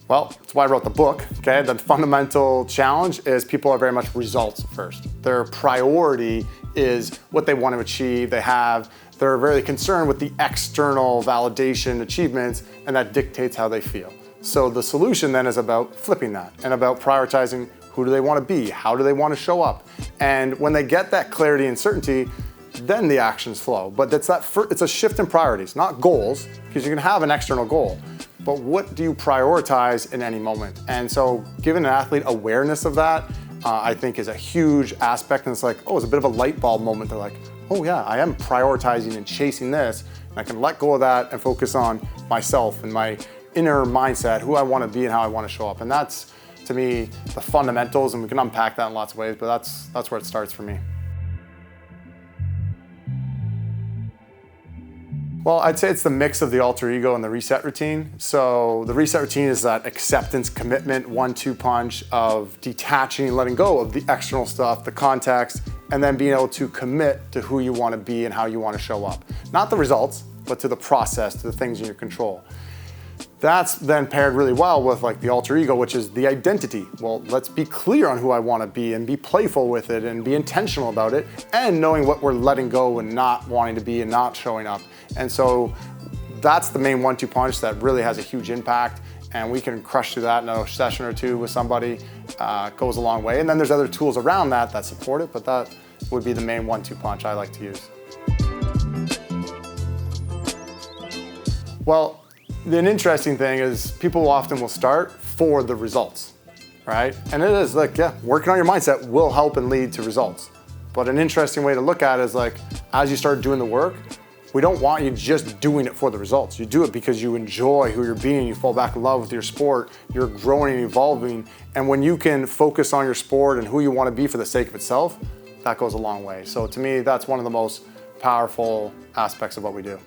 Well, that's why I wrote the book, okay? The fundamental challenge is people are very much results first. Their priority is what they want to achieve. They're very concerned with the external validation achievements, and that dictates how they feel. So the solution then is about flipping that and about prioritizing who do they want to be, how do they want to show up. And when they get that clarity and certainty, then the actions flow. But it's a shift in priorities, not goals, because you can have an external goal. But what do you prioritize in any moment? And so giving an athlete awareness of that, I think is a huge aspect. And it's like, oh, it's a bit of a light bulb moment. They're like, oh yeah, I am prioritizing and chasing this. And I can let go of that and focus on myself and my inner mindset, who I want to be and how I want to show up. And that's, to me, the fundamentals. And we can unpack that in lots of ways, but that's where it starts for me. Well, I'd say it's the mix of the alter ego and the reset routine. So the reset routine is that acceptance, commitment, 1-2 punch of detaching and letting go of the external stuff, the context, and then being able to commit to who you want to be and how you want to show up. Not the results, but to the process, to the things in your control. That's then paired really well with like the alter ego, which is the identity. Well, let's be clear on who I want to be and be playful with it and be intentional about it, and knowing what we're letting go and not wanting to be and not showing up. And so that's the main 1-2 punch that really has a huge impact, and we can crush through that in a session or two with somebody. Goes a long way. And then there's other tools around that support it, but that would be the main 1-2 punch I like to use. Well, an interesting thing is people often will start for the results, right? And it is like, yeah, working on your mindset will help and lead to results. But an interesting way to look at it is like, as you start doing the work, we don't want you just doing it for the results. You do it because you enjoy who you're being, you fall back in love with your sport, you're growing and evolving. And when you can focus on your sport and who you want to be for the sake of itself, that goes a long way. So to me, that's one of the most powerful aspects of what we do.